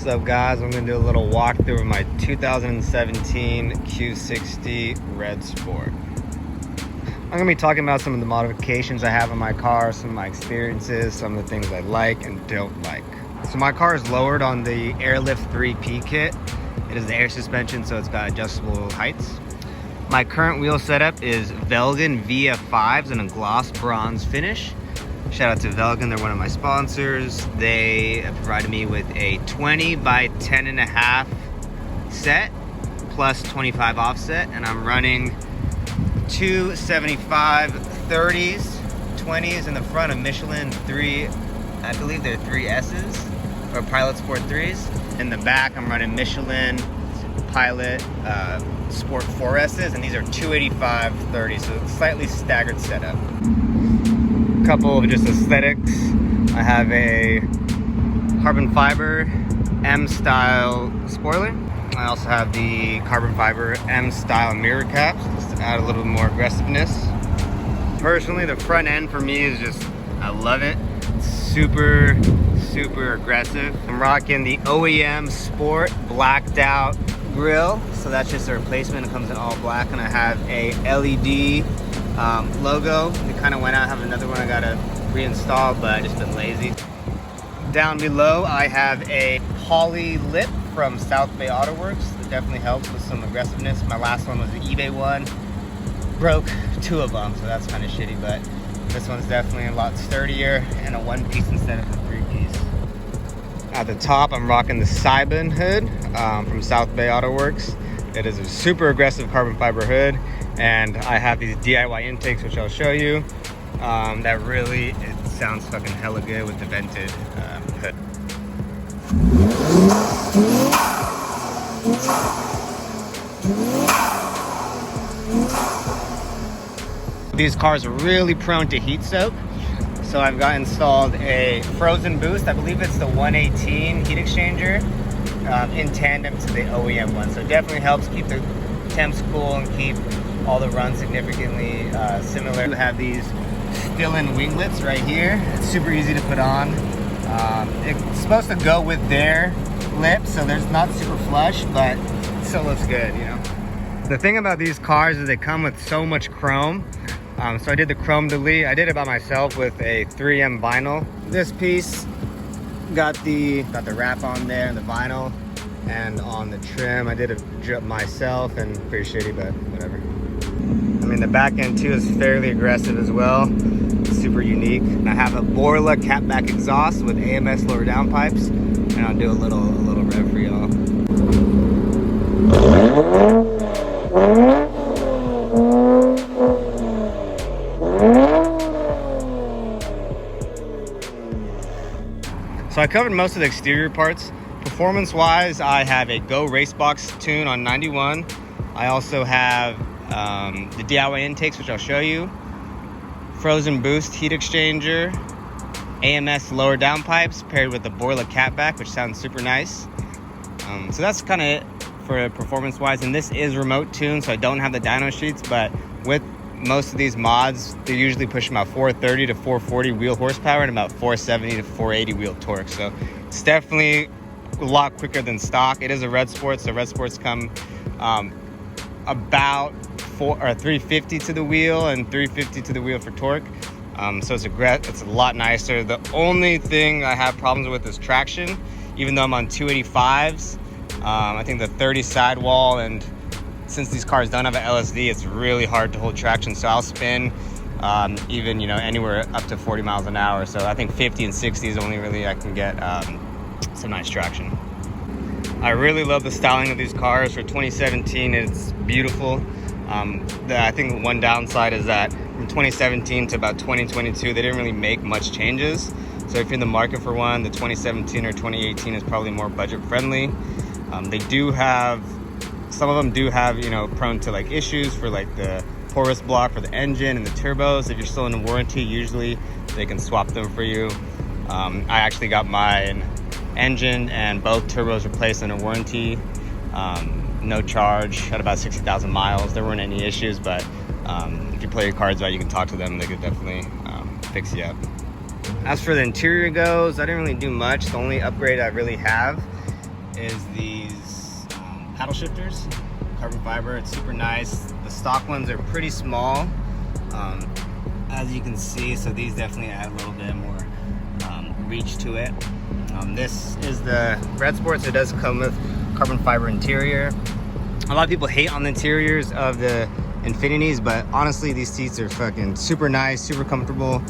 What's up, guys? I'm gonna do a little walkthrough of my 2017 Q60 Red Sport. I'm gonna be talking about some of the modifications I have on my car, some of my experiences, some of the things I like and don't like. So my car is lowered on the Airlift 3P kit. It is the air suspension, so it's got adjustable heights. My current wheel setup is Velgen VF5s in a gloss bronze finish. Shout out to Velgen, they're one of my sponsors. They have provided me with a 20 by 10.5 set plus 25 offset, and I'm running two 75 30s, 20s in the front of Michelin 3, I believe they're 3S's or Pilot Sport 3s. In the back, I'm running Michelin Pilot Sport 4S's, and these are 285 30s, so it's slightly staggered setup. Couple of just aesthetics. I have a carbon fiber M style spoiler. I also have the carbon fiber M style mirror caps just to add a little more aggressiveness. Personally, the front end for me is just, I love it. It's super aggressive. I'm rocking the OEM Sport blacked out grille, so that's just a replacement. It comes in all black, and I have a LED logo. It kind of went out. I have another one I gotta reinstall, but I just been lazy. Down below, I have a poly lip from South Bay Auto Works. It definitely helps with some aggressiveness. My last one was the eBay one. Broke two of them, so that's kind of shitty, but this one's definitely a lot sturdier and a one-piece instead of a three-piece. At the top, I'm rocking the Cybin hood from South Bay Auto Works. It is a super aggressive carbon fiber hood, and I have these DIY intakes, which I'll show you. That really, it sounds fucking hella good with the vented hood. These cars are really prone to heat soak, so I've got installed a frozen boost. I believe it's the 118 heat exchanger in tandem to the OEM one, so it definitely helps keep the temps cool and keep all the runs significantly similar. We have these fill-in winglets right here. It's super easy to put on. It's supposed to go with their lip, so there's not super flush, but it still looks good, you know. The thing about these cars is they come with so much chrome. So I did the chrome delete. I did it by myself with a 3M vinyl. This piece got the wrap on there and the vinyl, and on the trim I did it myself, and pretty shitty, but whatever. I mean, the back end too is fairly aggressive as well. It's super unique. I have a Boolin catback exhaust with AMS lower down pipes, and I'll do a little rev for y'all. So I covered most of the exterior parts. Performance-wise, I have a Go Racebox tune on 91. I also have the DIY intakes, which I'll show you. Frozen boost heat exchanger, AMS lower down pipes paired with the Boolin catback, which sounds super nice. So that's kind of it for performance-wise. And this is remote tuned, so I don't have the dyno sheets, but with most of these mods, they usually push about 430 to 440 wheel horsepower and about 470 to 480 wheel torque. So it's definitely a lot quicker than stock. It is a Red Sport, so Red Sports come about 350 to the wheel and 350 to the wheel for torque. So it's a lot nicer. The only thing I have problems with is traction. Even though I'm on 285s, I think the 30 sidewall, and since these cars don't have an LSD, it's really hard to hold traction. So I'll spin even, you know, anywhere up to 40 miles an hour. So I think 50 and 60 is only really I can get some nice traction. I really love the styling of these cars. For 2017, it's beautiful. I think one downside is that from 2017 to about 2022, they didn't really make much changes. So if you're in the market for one, the 2017 or 2018 is probably more budget friendly. They do have, some of them do have, you know, prone to like issues for like the porous block for the engine and the turbos. If you're still in a warranty, usually they can swap them for you. I actually got my engine and both turbos replaced under warranty. No charge, at about 60,000 miles. There weren't any issues, but if you play your cards right, you can talk to them. They could definitely fix you up. As for the interior goes, I didn't really do much. The only upgrade I really have is these paddle shifters, carbon fiber. It's super nice. The stock ones are pretty small, as you can see, so these definitely add a little bit more reach to it. This is the Red Sport, so it does come with carbon fiber interior. A lot of people hate on the interiors of the Infinitis, but honestly, these seats are fucking super nice, super comfortable.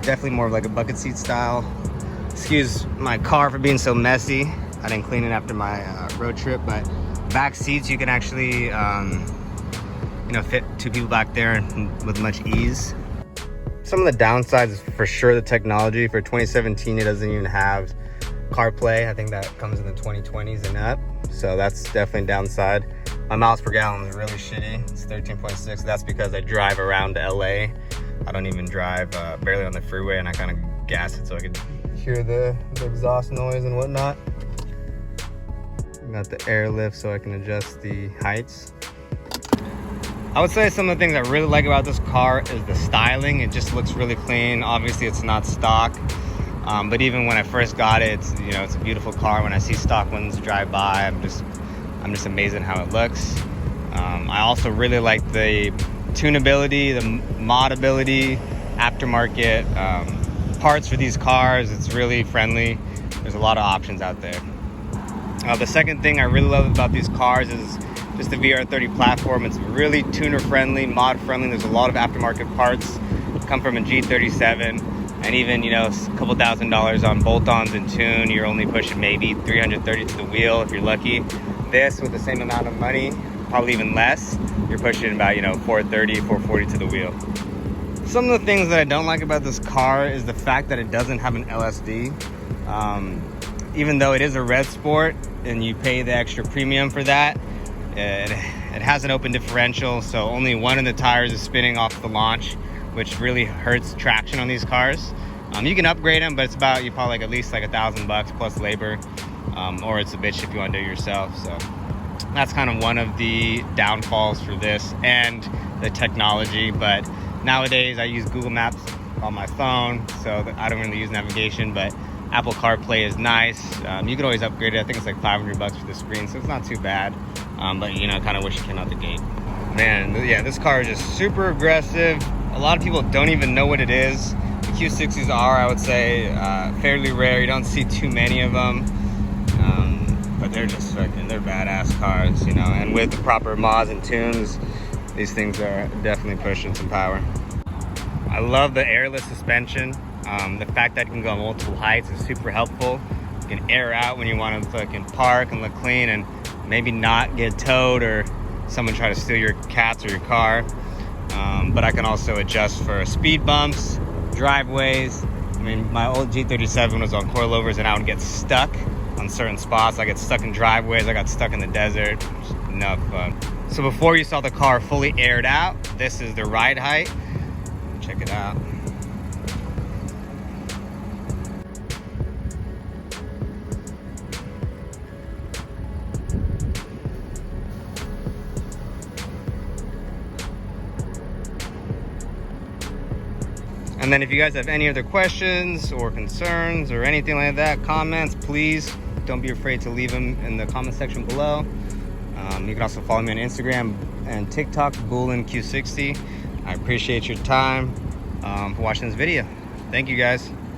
Definitely more of like a bucket seat style. Excuse my car for being so messy. I didn't clean it after my road trip, but back seats, you can actually you know, fit 2 people back there with much ease. Some of the downsides is for sure the technology. For 2017, it doesn't even have CarPlay. I think that comes in the 2020s and up, so that's definitely a downside. My miles per gallon is really shitty. It's 13.6. That's because I drive around LA. I don't even drive barely on the freeway, and I kind of gas it so I can hear the exhaust noise and whatnot. Got the airlift so I can adjust the heights. I would say some of the things I really like about this car is the styling. It just looks really clean. Obviously, it's not stock, but even when I first got it, it's, you know, it's a beautiful car. When I see stock ones drive by, I'm just amazed at how it looks. I also really like the tunability, the modability, aftermarket parts for these cars. It's really friendly. There's a lot of options out there. The second thing I really love about these cars is just the VR30 platform. It's really tuner friendly, mod friendly. There's a lot of aftermarket parts come from a G37, and even, you know, a couple $1,000s on bolt-ons and tune, you're only pushing maybe 330 to the wheel if you're lucky. This, with the same amount of money, probably even less, you're pushing about, you know, 430, 440 to the wheel. Some of the things that I don't like about this car is the fact that it doesn't have an LSD. Even though it is a Red Sport and you pay the extra premium for that, it has an open differential, so only one of the tires is spinning off the launch, which really hurts traction on these cars. You can upgrade them, but it's about, you probably like at least like $1,000 plus labor, or it's a bitch if you want to do it yourself. So that's kind of one of the downfalls for this and the technology. But nowadays I use Google Maps on my phone, so I don't really use navigation, but Apple CarPlay is nice. You can always upgrade it. I think it's like $500 for the screen, so it's not too bad. But, you know, kind of wish it came out the gate. Man, yeah, this car is just super aggressive. A lot of people don't even know what it is. The Q60s are, I would say, fairly rare. You don't see too many of them. But they're just fucking, they're badass cars, you know. And with the proper mods and tunes, these things are definitely pushing some power. I love the airless suspension. The fact that it can go on multiple heights is super helpful. You can air out when you want to fucking park and look clean and maybe not get towed or someone try to steal your cats or your car. But I can also adjust for speed bumps, driveways. I mean, my old G37 was on coilovers and I would get stuck on certain spots. I get stuck in driveways, I got stuck in the desert. Enough fun. So before you saw the car fully aired out, this is the ride height. Check it out. And then if you guys have any other questions or concerns or anything like that, comments, please don't be afraid to leave them in the comment section below. You can also follow me on Instagram and TikTok, Boolin Q60. I appreciate your time for watching this video. Thank you guys.